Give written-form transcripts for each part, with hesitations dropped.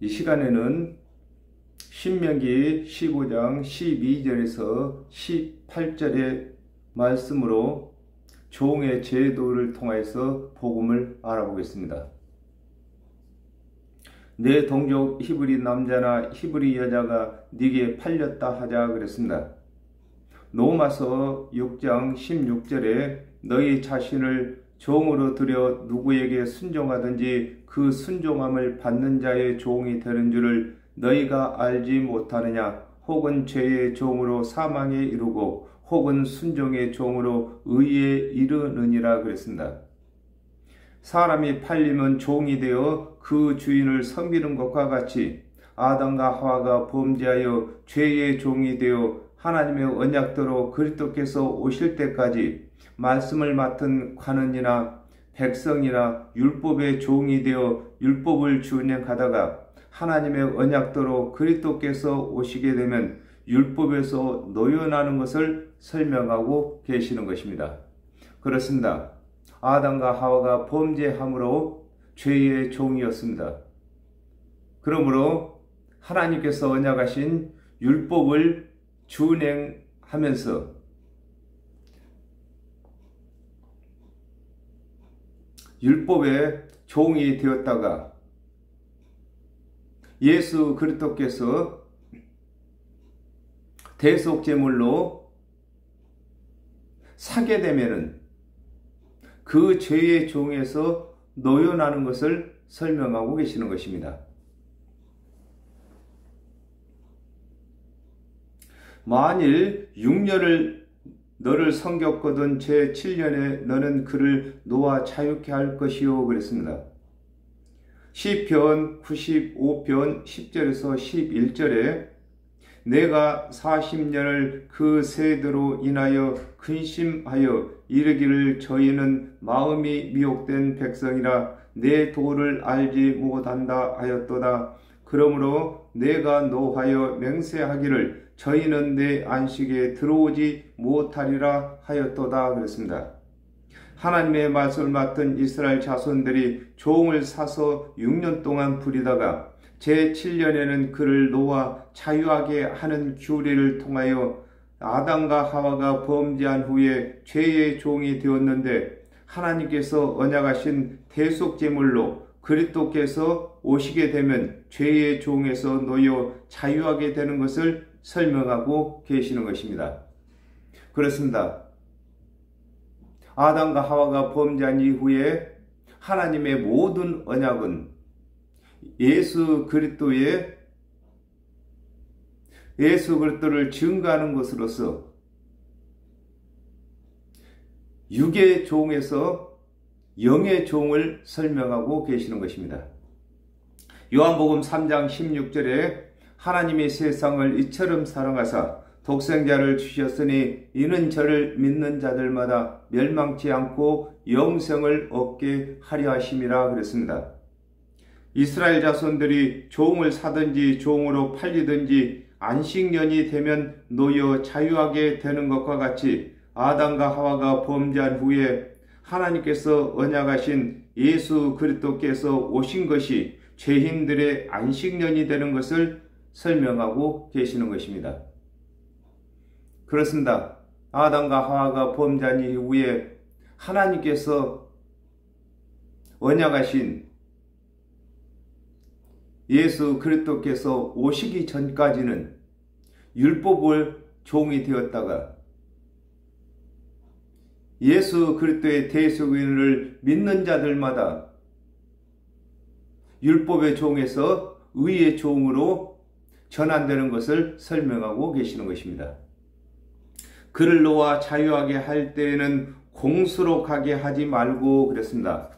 이 시간에는 신명기 15장 12절에서 18절의 말씀으로 종의 제도를 통해서 복음을 알아보겠습니다. 내 동족 히브리 남자나 히브리 여자가 네게 팔렸다 하자 그랬습니다. 로마서 6장 16절에 너희 자신을 종으로 들여 누구에게 순종하든지 그 순종함을 받는 자의 종이 되는 줄을 너희가 알지 못하느냐. 혹은 죄의 종으로 사망에 이르고 혹은 순종의 종으로 의에 이르느니라 그랬습니다. 사람이 팔리면 종이 되어 그 주인을 섬기는 것과 같이 아담과 하와가 범죄하여 죄의 종이 되어 하나님의 언약대로 그리스도께서 오실 때까지 말씀을 맡은 관원이나 백성이나 율법의 종이 되어 율법을 준행하다가 하나님의 언약대로 그리스도께서 오시게 되면 율법에서 노연하는 것을 설명하고 계시는 것입니다. 그렇습니다. 아담과 하와가 범죄함으로 죄의 종이었습니다. 그러므로 하나님께서 언약하신 율법을 준행하면서 율법의 종이 되었다가 예수 그리스도께서 대속제물로 사게 되면은 그 죄의 종에서 노연하는 것을 설명하고 계시는 것입니다. 만일 6년을 너를 섬겼거든 제 7년에 너는 그를 놓아 자유케 할 것이요 그랬습니다. 시편 95편 10절에서 11절에 내가 40년을 그 세대로 인하여 근심하여 이르기를 저희는 마음이 미혹된 백성이라 내 도를 알지 못한다 하였도다. 그러므로 내가 노하여 맹세하기를 저희는 내 안식에 들어오지 못하리라 하였도다 그랬습니다. 하나님의 말씀을 맡은 이스라엘 자손들이 종을 사서 6년 동안 부리다가 제7년에는 그를 놓아 자유하게 하는 규례를 통하여 아담과 하와가 범죄한 후에 죄의 종이 되었는데 하나님께서 언약하신 대속제물로 그리스도께서 오시게 되면 죄의 종에서 놓여 자유하게 되는 것을 설명하고 계시는 것입니다. 그렇습니다. 아담과 하와가 범죄한 이후에 하나님의 모든 언약은 예수 그리스도를 증거하는 것으로서 육의 종에서 영의 종을 설명하고 계시는 것입니다. 요한복음 3장 16절에 하나님이 세상을 이처럼 사랑하사 독생자를 주셨으니 이는 저를 믿는 자들마다 멸망치 않고 영생을 얻게 하려 하심이라 그랬습니다. 이스라엘 자손들이 종을 사든지 종으로 팔리든지 안식년이 되면 놓여 자유하게 되는 것과 같이 아담과 하와가 범죄한 후에 하나님께서 언약하신 예수 그리스도께서 오신 것이 죄인들의 안식년이 되는 것을 설명하고 계시는 것입니다. 그렇습니다. 아담과 하와가 범죄한 이후에 하나님께서 언약하신 예수 그리스도께서 오시기 전까지는 율법을 종이 되었다가 예수 그리스도의 대속인을 믿는 자들마다 율법의 종에서 의의 종으로 전환되는 것을 설명하고 계시는 것입니다. 그를 놓아 자유하게 할 때에는 공수로 가게 하지 말고 그랬습니다.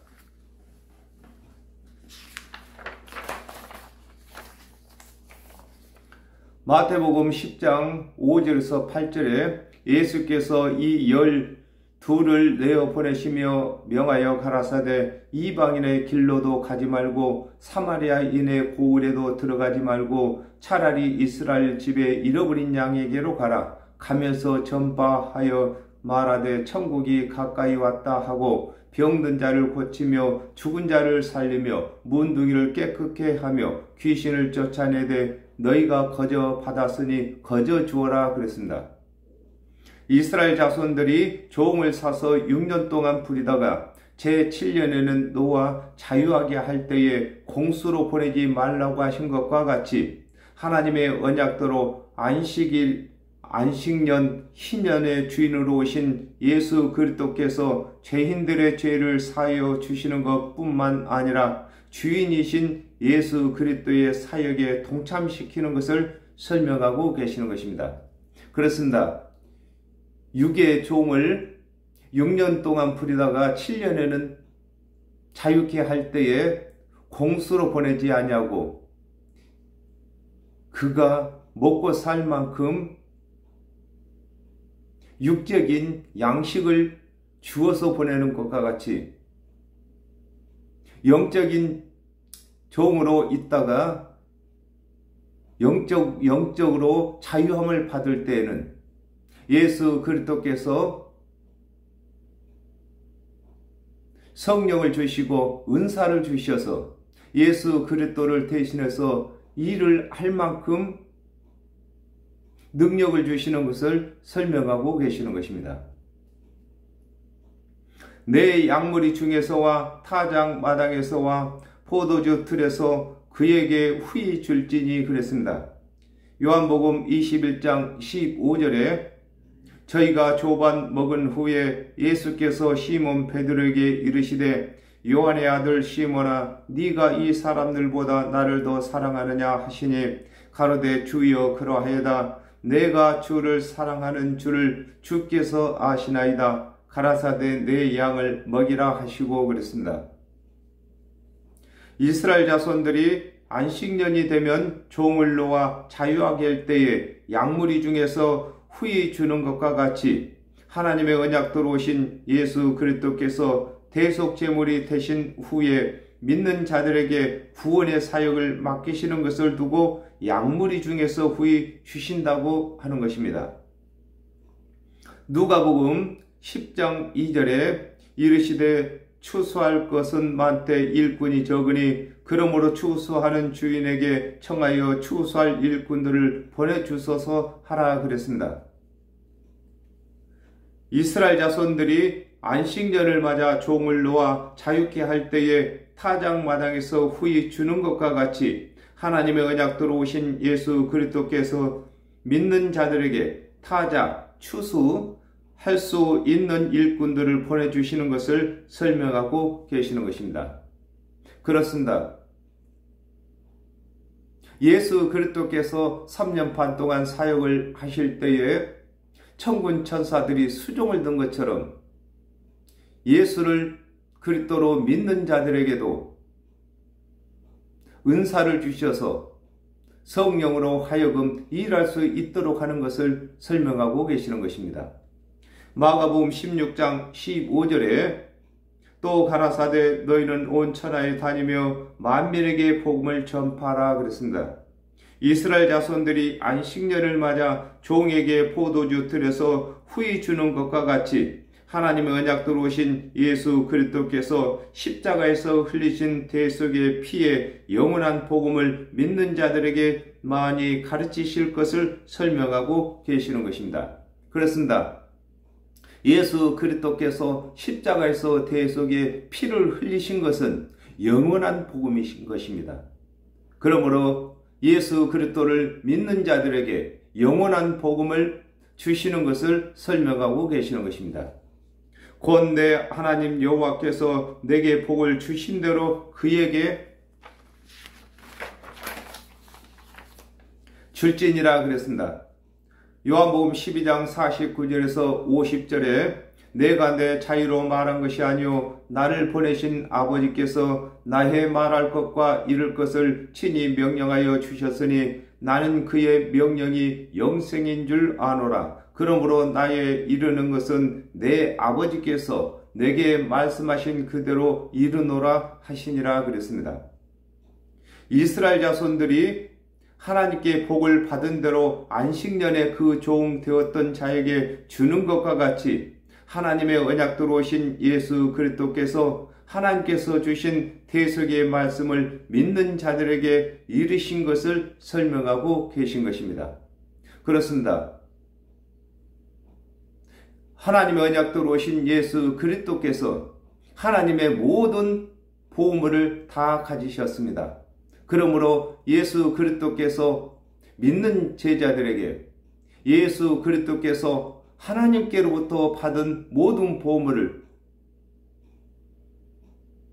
마태복음 10장 5절에서 8절에 예수께서 이 12를 내어 보내시며 명하여 가라사대 이방인의 길로도 가지 말고 사마리아인의 고을에도 들어가지 말고 차라리 이스라엘 집에 잃어버린 양에게로 가라. 가면서 전파하여 말하되 천국이 가까이 왔다 하고 병든 자를 고치며 죽은 자를 살리며 문둥이를 깨끗게 하며 귀신을 쫓아내되 너희가 거저 받았으니 거저 주어라 그랬습니다. 이스라엘 자손들이 종을 사서 6년 동안 부리다가 제7년에는 노아 자유하게 할 때에 공수로 보내지 말라고 하신 것과 같이 하나님의 언약대로 안식년 희년의 주인으로 오신 예수 그리스도께서 죄인들의 죄를 사하여 주시는 것뿐만 아니라 주인이신 예수 그리스도의 사역에 동참시키는 것을 설명하고 계시는 것입니다. 그렇습니다. 육의 종을 6년 동안 부리다가 7년에는 자유케 할 때에 공수로 보내지 아니하고 그가 먹고 살 만큼 육적인 양식을 주어서 보내는 것과 같이 영적인 종으로 있다가 영적으로 자유함을 받을 때에는 예수 그리스도께서 성령을 주시고 은사를 주셔서 예수 그리스도를 대신해서 일을 할 만큼 능력을 주시는 것을 설명하고 계시는 것입니다. 내 양무리 중에서와 타작 마당에서와 포도주 틀에서 그에게 후히 줄지니 그랬습니다. 요한복음 21장 15절에 저희가 조반 먹은 후에 예수께서 시몬 베드로에게 이르시되 요한의 아들 시몬아 네가 이 사람들보다 나를 더 사랑하느냐 하시니 가로되 주여 그러하여다 내가 주를 사랑하는 줄을 주께서 아시나이다 가라사대 내 양을 먹이라 하시고 그랬습니다. 이스라엘 자손들이 안식년이 되면 종을 놓아 자유하게 할 때에 양무리 중에서 후히 주는 것과 같이 하나님의 언약대로 오신 예수 그리스도께서 대속제물이 되신 후에 믿는 자들에게 구원의 사역을 맡기시는 것을 두고 양무리 중에서 후히 주신다고 하는 것입니다. 누가복음 10장 2절에 이르시되 추수할 것은 많되 일꾼이 적으니 그러므로 추수하는 주인에게 청하여 추수할 일꾼들을 보내주소서 하라 그랬습니다. 이스라엘 자손들이 안식년을 맞아 종을 놓아 자유케 할 때에 타작 마당에서 후히 주는 것과 같이 하나님의 언약대로 오신 예수 그리스도께서 믿는 자들에게 타작, 추수할 수 있는 일꾼들을 보내주시는 것을 설명하고 계시는 것입니다. 그렇습니다. 예수 그리스도께서 3년 반 동안 사역을 하실 때에 천군 천사들이 수종을 든 것처럼 예수를 그리스도로 믿는 자들에게도 은사를 주셔서 성령으로 하여금 일할 수 있도록 하는 것을 설명하고 계시는 것입니다. 마가복음 16장 15절에 또 가라사대 너희는 온 천하에 다니며 만민에게 복음을 전파하라 그랬습니다. 이스라엘 자손들이 안식년을 맞아 종에게 포도주 틀에서 후히 주는 것과 같이 하나님의 언약대로 오신 예수 그리스도께서 십자가에서 흘리신 대속의 피에 영원한 복음을 믿는 자들에게 많이 가르치실 것을 설명하고 계시는 것입니다. 그렇습니다. 예수 그리스도께서 십자가에서 대속의 피를 흘리신 것은 영원한 복음이신 것입니다. 그러므로 예수 그리스도를 믿는 자들에게 영원한 복음을 주시는 것을 설명하고 계시는 것입니다. 곧 내 하나님 여호와께서 내게 복을 주신 대로 그에게 줄지니라 그랬습니다. 요한복음 12장 49절에서 50절에 내가 내 자유로 말한 것이 아니요 나를 보내신 아버지께서 나의 말할 것과 이룰 것을 친히 명령하여 주셨으니 나는 그의 명령이 영생인 줄 아노라. 그러므로 나의 이르는 것은 내 아버지께서 내게 말씀하신 그대로 이르노라 하시니라 그랬습니다. 이스라엘 자손들이 하나님께 복을 받은 대로 안식년에 그 종 되었던 자에게 주는 것과 같이 하나님의 언약대로 오신 예수 그리스도께서 하나님께서 주신 대속의 말씀을 믿는 자들에게 이르신 것을 설명하고 계신 것입니다. 그렇습니다. 하나님의 언약대로 오신 예수 그리스도께서 하나님의 모든 보물을 다 가지셨습니다. 그러므로 예수 그리스도께서 믿는 제자들에게 예수 그리스도께서 하나님께로부터 받은 모든 보물을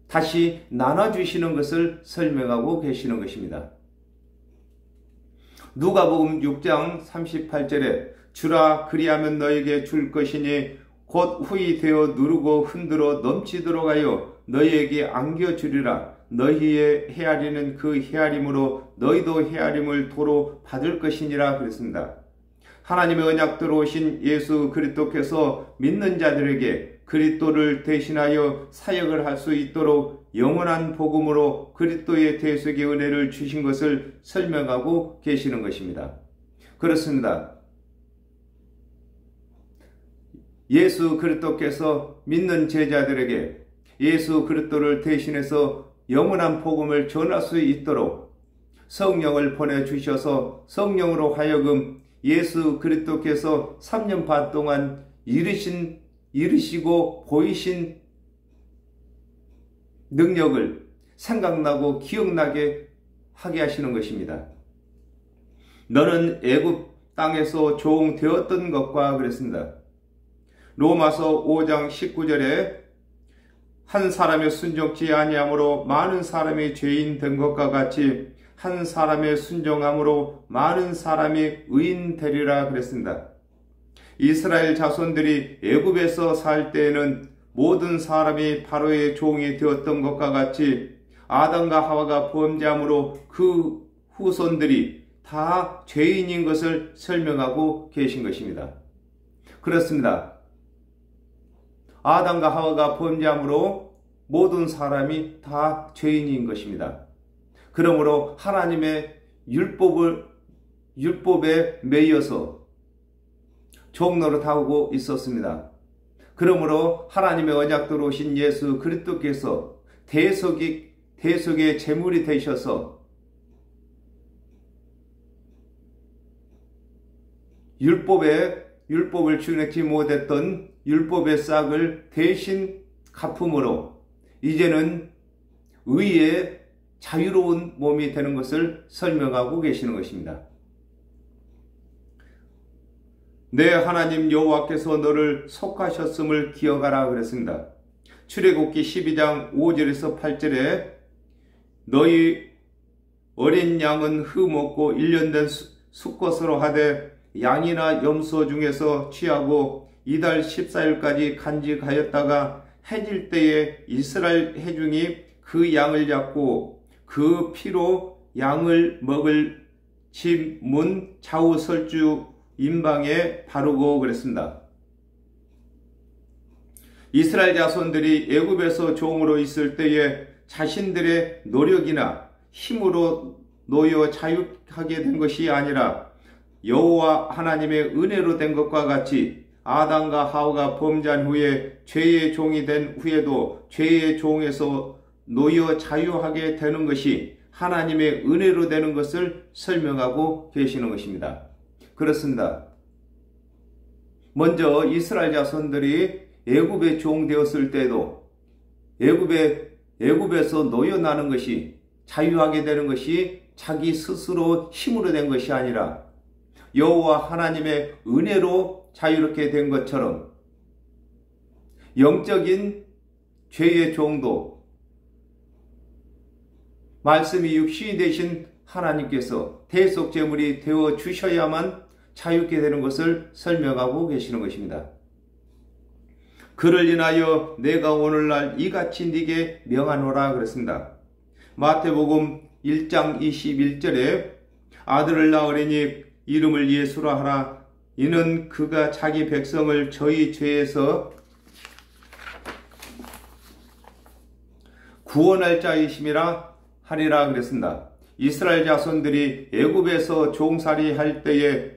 다시 나눠주시는 것을 설명하고 계시는 것입니다. 누가복음 6장 38절에 주라 그리하면 너에게 줄 것이니 곧 후이 되어 누르고 흔들어 넘치도록 하여 너희에게 안겨주리라. 너희의 헤아리는 그 헤아림으로 너희도 헤아림을 도로 받을 것이니라 그랬습니다. 하나님의 언약대로 오신 예수 그리스도께서 믿는 자들에게 그리스도를 대신하여 사역을 할 수 있도록 영원한 복음으로 그리스도의 대속의 은혜를 주신 것을 설명하고 계시는 것입니다. 그렇습니다. 예수 그리스도께서 믿는 제자들에게 예수 그리스도를 대신해서 영원한 복음을 전할 수 있도록 성령을 보내주셔서 성령으로 하여금 예수 그리스도께서 3년 반 동안 이르시고 보이신 능력을 생각나고 기억나게 하게 하시는 것입니다. 너는 애굽 땅에서 종 되었던 것과 그랬습니다. 로마서 5장 19절에 한 사람의 순종치 아니함으로 많은 사람이 죄인 된 것과 같이 한 사람의 순종함으로 많은 사람이 의인 되리라 그랬습니다. 이스라엘 자손들이 애굽에서 살 때에는 모든 사람이 바로의 종이 되었던 것과 같이 아담과 하와가 범죄함으로 그 후손들이 다 죄인인 것을 설명하고 계신 것입니다. 그렇습니다. 아담과 하와가 범죄함으로 모든 사람이 다 죄인인 것입니다. 그러므로 하나님의 율법에 매여서 종노릇하고 있었습니다. 그러므로 하나님의 언약대로 오신 예수 그리스도께서 대속의 제물이 되셔서 율법을 준행치 못했던 율법의 싹을 대신 갚음으로 이제는 의의 자유로운 몸이 되는 것을 설명하고 계시는 것입니다. 내 하나님 여호와께서 너를 속하셨음을 기억하라 그랬습니다. 출애굽기 12장 5절에서 8절에 너희 어린 양은 흠없고 1년 된 수컷으로 하되 양이나 염소 중에서 취하고 이달 14일까지 간직하였다가 해질 때에 이스라엘 회중이 그 양을 잡고 그 피로 양을 먹을 집 문 좌우 설주 임방에 바르고 그랬습니다. 이스라엘 자손들이 애굽에서 종으로 있을 때에 자신들의 노력이나 힘으로 놓여 자유하게 된 것이 아니라 여호와 하나님의 은혜로 된 것과 같이 아담과 하와가 범죄한 후에 죄의 종이 된 후에도 죄의 종에서 놓여 자유하게 되는 것이 하나님의 은혜로 되는 것을 설명하고 계시는 것입니다. 그렇습니다. 먼저 이스라엘 자손들이 애굽의 종 되었을 때도 애굽에서 놓여나는 것이 자유하게 되는 것이 자기 스스로 힘으로 된 것이 아니라 여호와 하나님의 은혜로 자유롭게 된 것처럼 영적인 죄의 종도 말씀이 육신이 되신 하나님께서 대속제물이 되어 주셔야만 자유롭게 되는 것을 설명하고 계시는 것입니다. 그를 인하여 내가 오늘날 이같이 네게 명하노라 그랬습니다. 마태복음 1장 21절에 아들을 낳으리니 이름을 예수라 하라. 이는 그가 자기 백성을 저희 죄에서 구원할 자이심이라 하리라 그랬습니다. 이스라엘 자손들이 애굽에서 종살이 할 때에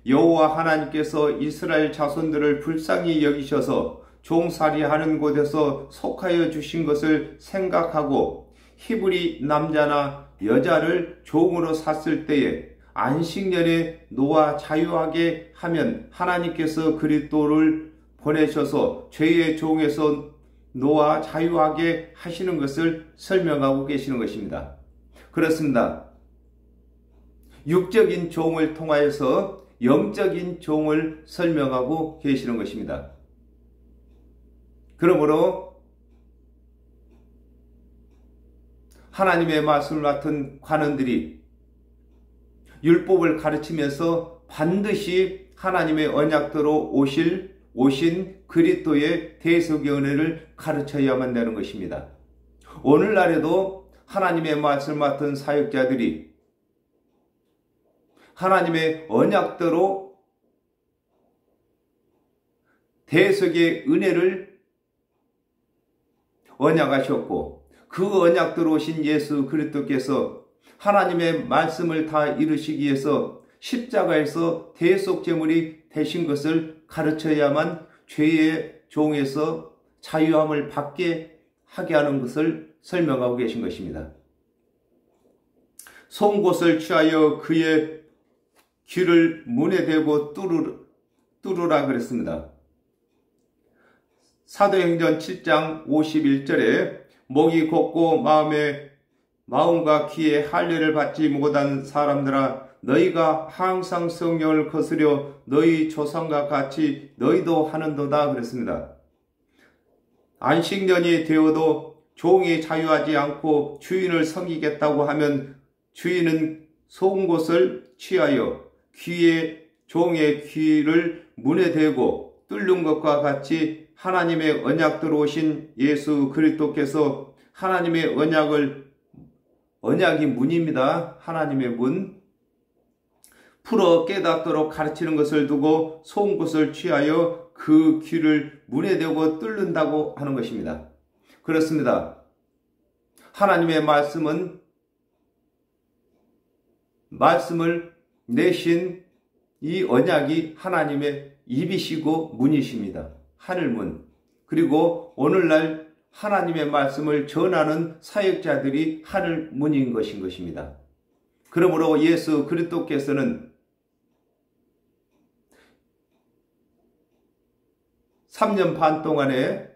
여호와 하나님께서 이스라엘 자손들을 불쌍히 여기셔서 종살이하는 곳에서 속하여 주신 것을 생각하고 히브리 남자나 여자를 종으로 샀을 때에 안식년에 노아 자유하게 하면 하나님께서 그리스도를 보내셔서 죄의 종에서 노아 자유하게 하시는 것을 설명하고 계시는 것입니다. 그렇습니다. 육적인 종을 통하여서 영적인 종을 설명하고 계시는 것입니다. 그러므로 하나님의 말씀을 맡은 관원들이 율법을 가르치면서 반드시 하나님의 언약대로 오신 그리스도의 대속의 은혜를 가르쳐야만 되는 것입니다. 오늘날에도 하나님의 말씀을 맡은 사역자들이 하나님의 언약대로 대속의 은혜를 언약하셨고 그 언약대로 오신 예수 그리스도께서 하나님의 말씀을 다 이루시기 위해서 십자가에서 대속제물이 되신 것을 가르쳐야만 죄의 종에서 자유함을 받게 하게 하는 것을 설명하고 계신 것입니다. 송곳을 취하여 그의 귀를 문에 대고 뚫으라 그랬습니다. 사도행전 7장 51절에 목이 곧고 마음과 귀에 할례를 받지 못한 사람들아 너희가 항상 성령을 거스려 너희 조상과 같이 너희도 하는도다 그랬습니다. 안식년이 되어도 종이 자유하지 않고 주인을 섬기겠다고 하면 주인은 송곳을 취하여 종의 귀를 문에 대고 뚫는 것과 같이 하나님의 언약대로 오신 예수 그리스도께서 하나님의 언약이 문입니다. 하나님의 문. 풀어 깨닫도록 가르치는 것을 두고 송곳을 취하여 그 귀를 문에 대고 뚫는다고 하는 것입니다. 그렇습니다. 하나님의 말씀을 내신 이 언약이 하나님의 입이시고 문이십니다. 하늘문. 그리고 오늘날 하나님의 말씀을 전하는 사역자들이 하늘문인 것입니다. 그러므로 예수 그리스도께서는 3년 반 동안에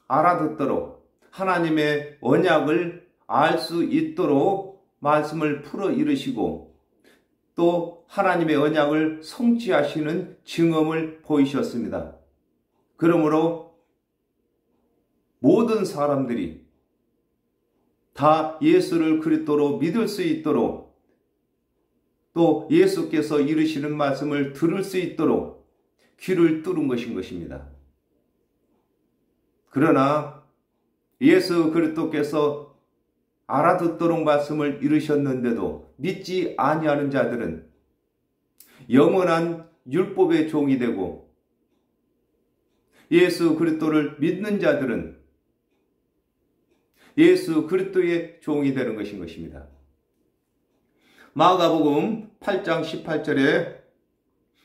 알아듣도록 하나님의 언약을 알 수 있도록 말씀을 풀어 이루시고 또 하나님의 언약을 성취하시는 증언을 보이셨습니다. 그러므로 모든 사람들이 다 예수를 그리스도로 믿을 수 있도록 또 예수께서 이루시는 말씀을 들을 수 있도록 귀를 뚫은 것입니다. 그러나 예수 그리스도께서 알아듣도록 말씀을 이루셨는데도 믿지 아니하는 자들은 영원한 율법의 종이 되고 예수 그리스도를 믿는 자들은 예수 그리스도의 종이 되는 것입니다. 마가복음 8장 18절에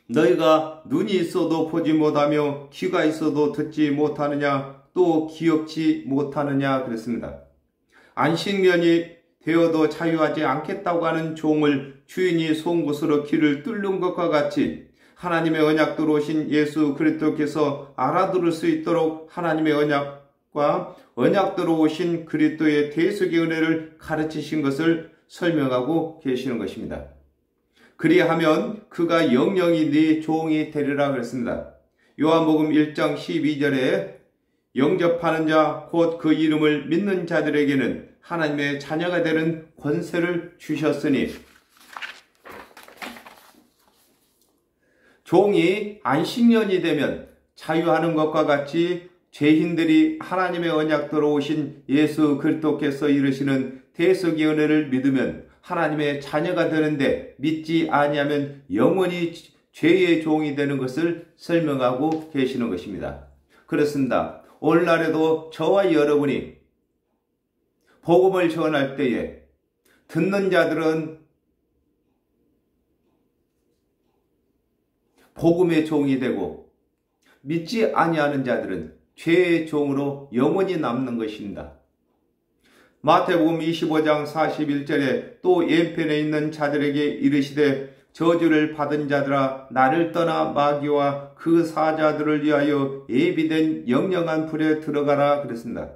너희가 눈이 있어도 보지 못하며 귀가 있어도 듣지 못하느냐 또 기억지 못하느냐 그랬습니다. 안식년이 되어도 자유하지 않겠다고 하는 종을 주인이 송곳으로 귀를 뚫는 것과 같이 하나님의 언약대로 오신 예수 그리스도께서 알아들을 수 있도록 하나님의 언약과 언약대로 오신 그리스도의 대속의 은혜를 가르치신 것을 설명하고 계시는 것입니다. 그리하면 그가 영영이 네 종이 되리라 그랬습니다. 요한복음 1장 12절에 영접하는 자 곧 그 이름을 믿는 자들에게는 하나님의 자녀가 되는 권세를 주셨으니 종이 안식년이 되면 자유하는 것과 같이 죄인들이 하나님의 언약대로 오신 예수 그리스도께서 이루시는 대속의 은혜를 믿으면 하나님의 자녀가 되는데 믿지 아니하면 영원히 죄의 종이 되는 것을 설명하고 계시는 것입니다. 그렇습니다. 오늘날에도 저와 여러분이 복음을 전할 때에 듣는 자들은 복음의 종이 되고 믿지 아니하는 자들은 죄의 종으로 영원히 남는 것입니다. 마태복음 25장 41절에 또 왼편에 있는 자들에게 이르시되 저주를 받은 자들아 나를 떠나 마귀와 그 사자들을 위하여 예비된 영영한 불에 들어가라 그랬습니다.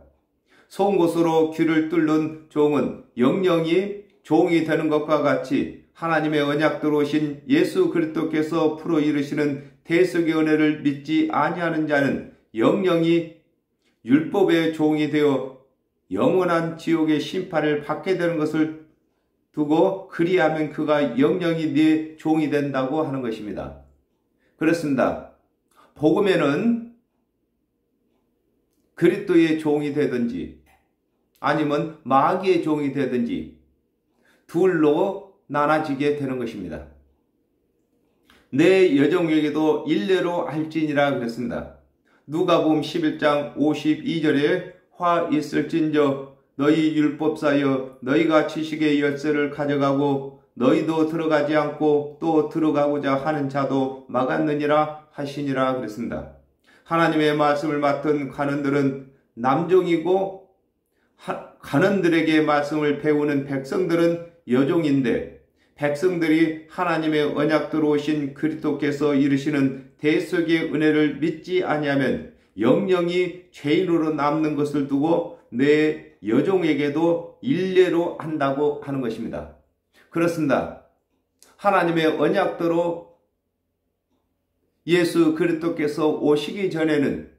송곳으로 귀를 뚫는 종은 영영이 종이 되는 것과 같이 하나님의 언약대로 오신 예수 그리스도께서 풀어 이루시는 대속의 은혜를 믿지 아니하는 자는 영영이 율법의 종이 되어 영원한 지옥의 심판을 받게 되는 것을 두고 그리하면 그가 영영이 네 종이 된다고 하는 것입니다. 그렇습니다. 복음에는 그리스도의 종이 되든지 아니면 마귀의 종이 되든지 둘로 나눠지게 되는 것입니다. 내 여종에게도 일례로 할지니라 그랬습니다. 누가복음 11장 52절에 화 있을진저 너희 율법사여 너희가 지식의 열쇠를 가져가고 너희도 들어가지 않고 또 들어가고자 하는 자도 막았느니라 하시니라 그랬습니다. 하나님의 말씀을 맡은 관원들은 남종이고 관원들에게 말씀을 배우는 백성들은 여종인데 백성들이 하나님의 언약대로 오신 그리스도께서 이루시는 대속의 은혜를 믿지 아니하면 영영이 죄인으로 남는 것을 두고 내 여종에게도 일례로 한다고 하는 것입니다. 그렇습니다. 하나님의 언약대로 예수 그리스도께서 오시기 전에는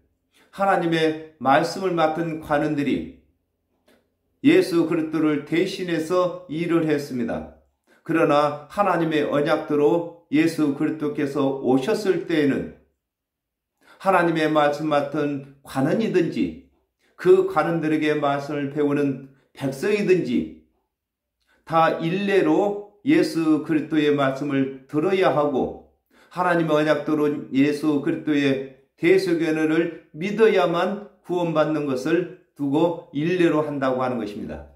하나님의 말씀을 맡은 관원들이 예수 그리스도를 대신해서 일을 했습니다. 그러나 하나님의 언약대로 예수 그리스도께서 오셨을 때에는 하나님의 말씀 맡은 관원이든지 그 관원들에게 말씀을 배우는 백성이든지 다 일례로 예수 그리스도의 말씀을 들어야 하고 하나님의 언약대로 예수 그리스도의 대속의 은혜를 믿어야만 구원받는 것을 두고 일례로 한다고 하는 것입니다.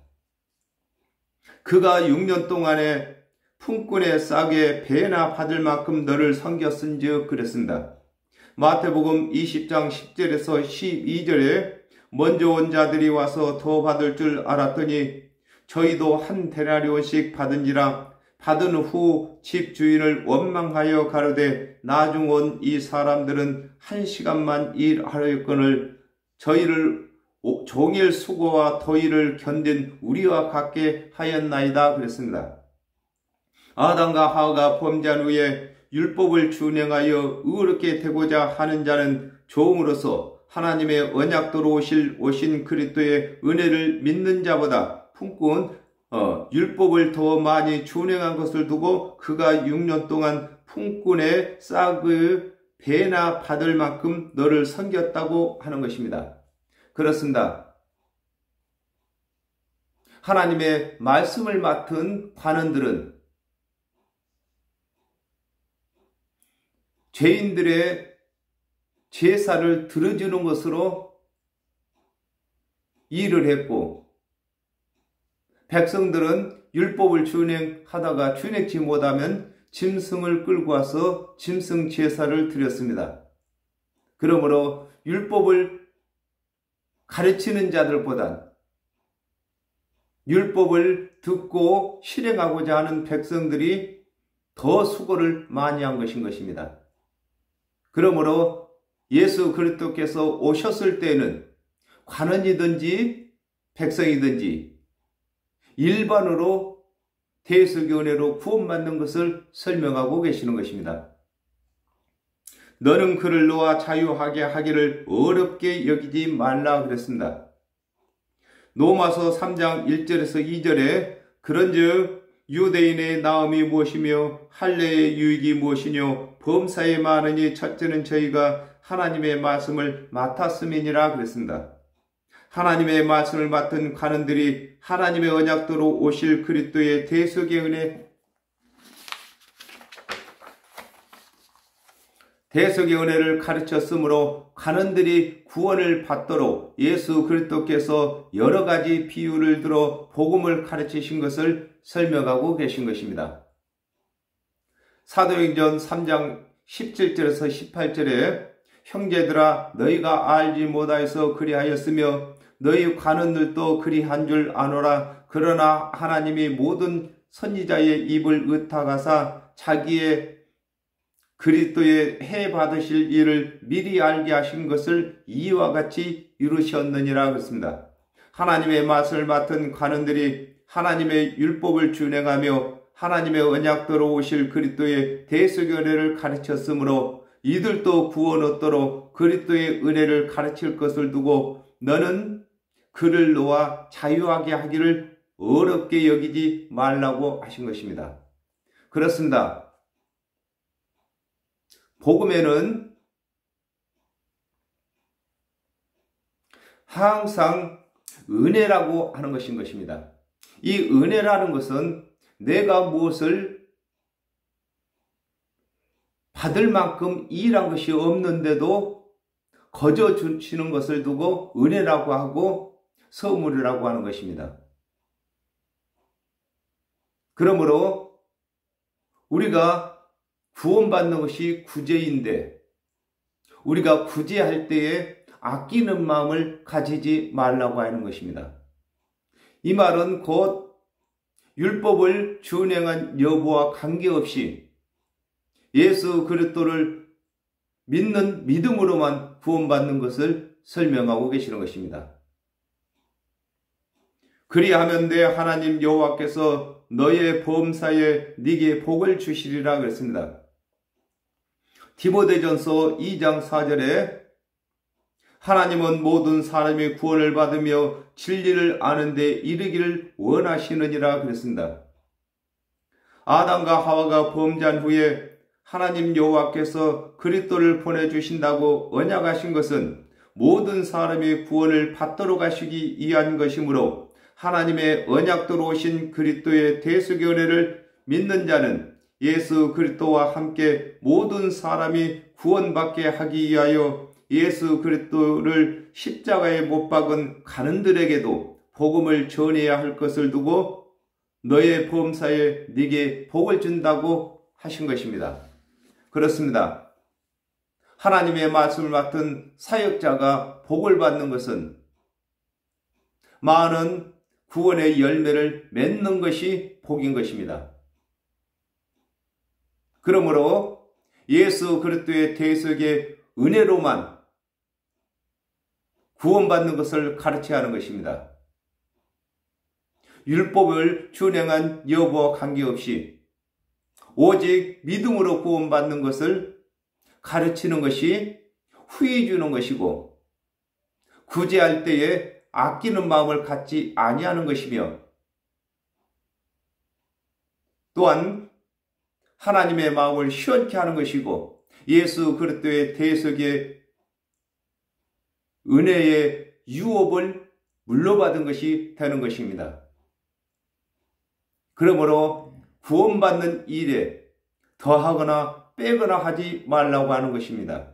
그가 6년 동안에 품꾼의 싹에 배나 받을 만큼 너를 섬겼은즉 그랬습니다. 마태복음 20장 10절에서 12절에 먼저 온 자들이 와서 더 받을 줄 알았더니 저희도 한 데나리온씩 받은지라 받은 후 집 주인을 원망하여 가로되 나중 온 이 사람들은 1시간만 일하였거늘 저희를 종일 수고와 더위를 견딘 우리와 같게 하였나이다 그랬습니다. 아담과 하와가 범죄한 후에 율법을 준행하여 의롭게 되고자 하는 자는 종으로서 하나님의 언약대로 오신 그리스도의 은혜를 믿는 자보다 품꾼 율법을 더 많이 준행한 것을 두고 그가 6년 동안 품꾼의 싹의 배나 받을 만큼 너를 섬겼다고 하는 것입니다. 그렇습니다. 하나님의 말씀을 맡은 관원들은 죄인들의 제사를 들어주는 것으로 일을 했고 백성들은 율법을 준행하다가 준행치 못하면 짐승을 끌고 와서 짐승 제사를 드렸습니다. 그러므로 율법을 가르치는 자들보단 율법을 듣고 실행하고자 하는 백성들이 더 수고를 많이 한 것입니다. 그러므로 예수 그리스도께서 오셨을 때는 관원이든지 백성이든지 일반으로 대속의 은혜로 구원받는 것을 설명하고 계시는 것입니다. 너는 그를 놓아 자유하게 하기를 어렵게 여기지 말라 그랬습니다. 로마서 3장 1절에서 2절에 그런즉 유대인의 나음이 무엇이며 할례의 유익이 무엇이뇨 범사에 많으니 첫째는 저희가 하나님의 말씀을 맡았음이니라 그랬습니다. 하나님의 말씀을 맡은 관원들이 하나님의 언약대로 오실 그리스도의 대속의 은혜 대속의 은혜를 가르쳤으므로 관원들이 구원을 받도록 예수 그리스도께서 여러 가지 비유를 들어 복음을 가르치신 것을 설명하고 계신 것입니다. 사도행전 3장 17절에서 18절에 형제들아 너희가 알지 못하여서 그리하였으며 너희 관원들도 그리한 줄 아노라. 그러나 하나님이 모든 선지자의 입을 의탁하사 자기의 그리스도의 해 받으실 일을 미리 알게 하신 것을 이와 같이 이루셨느니라 그랬습니다. 하나님의 맛을 맡은 관원들이 하나님의 율법을 준행하며 하나님의 언약대로 오실 그리스도의 대속의 은혜를 가르쳤으므로 이들도 구원 얻도록 그리스도의 은혜를 가르칠 것을 두고 너는 그를 놓아 자유하게 하기를 어렵게 여기지 말라고 하신 것입니다. 그렇습니다. 복음에는 항상 은혜라고 하는 것입니다. 이 은혜라는 것은 내가 무엇을 받을 만큼 일한 것이 없는데도 거저 주시는 것을 두고 은혜라고 하고 선물이라고 하는 것입니다. 그러므로 우리가 구원받는 것이 구제인데 우리가 구제할 때에 아끼는 마음을 가지지 말라고 하는 것입니다. 이 말은 곧 율법을 준행한 여부와 관계없이 예수 그리스도를 믿는 믿음으로만 구원받는 것을 설명하고 계시는 것입니다. 그리하면 내 하나님 여호와께서 너의 범사에 네게 복을 주시리라 그랬습니다. 디모데전서 2장 4절에 하나님은 모든 사람이 구원을 받으며 진리를 아는 데 이르기를 원하시느니라 그랬습니다. 아담과 하와가 범죄한 후에 하나님 여호와께서 그리스도를 보내주신다고 언약하신 것은 모든 사람이 구원을 받도록 하시기 위한 것이므로 하나님의 언약대로 오신 그리스도의 대속의 은혜를 믿는 자는 예수 그리스도와 함께 모든 사람이 구원받게 하기 위하여 예수 그리스도를 십자가에 못 박은 간은들에게도 복음을 전해야 할 것을 두고 너의 범사에 네게 복을 준다고 하신 것입니다. 그렇습니다. 하나님의 말씀을 맡은 사역자가 복을 받는 것은 많은 구원의 열매를 맺는 것이 복인 것입니다. 그러므로 예수 그리스도의 대속의 은혜로만 구원받는 것을 가르쳐야 하는 것입니다. 율법을 준행한 여부와 관계없이 오직 믿음으로 구원받는 것을 가르치는 것이 후히 주는 것이고 구제할 때에 아끼는 마음을 갖지 아니하는 것이며 또한 하나님의 마음을 시원케 하는 것이고 예수 그리스도의 대속의 은혜의 유업을 물려받은 것이 되는 것입니다. 그러므로 구원받는 일에 더하거나 빼거나 하지 말라고 하는 것입니다.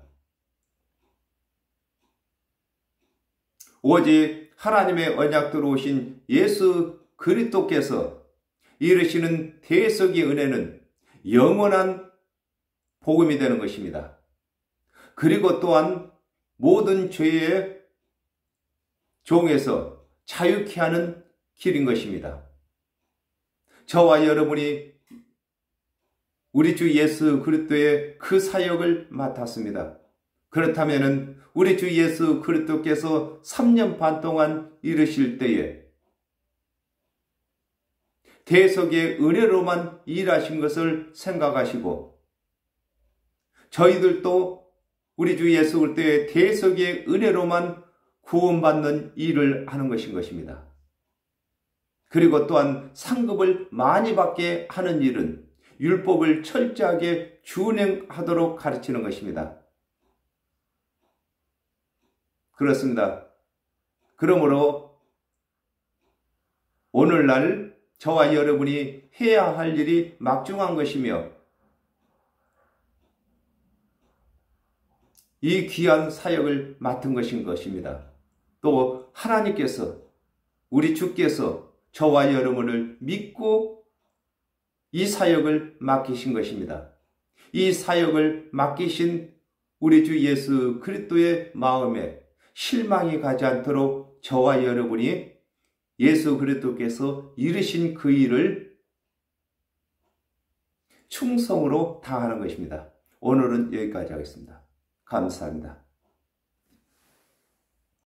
오직 하나님의 언약대로 오신 예수 그리스도께서 이루시는 대속의 은혜는 영원한 복음이 되는 것입니다. 그리고 또한 모든 죄의 종에서 자유케 하는 길인 것입니다. 저와 여러분이 우리 주 예수 그리스도의 그 사역을 맡았습니다. 그렇다면 우리 주 예수 그리스도께서 3년 반 동안 이르실 때에 대속의 은혜로만 일하신 것을 생각하시고 저희들도 우리 주 예수 그리스도의 대속의 은혜로만 구원받는 일을 하는 것입니다. 그리고 또한 상급을 많이 받게 하는 일은 율법을 철저하게 준행하도록 가르치는 것입니다. 그렇습니다. 그러므로 오늘날 저와 여러분이 해야 할 일이 막중한 것이며 이 귀한 사역을 맡은 것입니다. 또 하나님께서 우리 주께서 저와 여러분을 믿고 이 사역을 맡기신 것입니다. 이 사역을 맡기신 우리 주 예수 그리스도의 마음에 실망이 가지 않도록 저와 여러분이 예수 그리스도께서 이루신 그 일을 충성으로 다하는 것입니다. 오늘은 여기까지 하겠습니다. 감사합니다.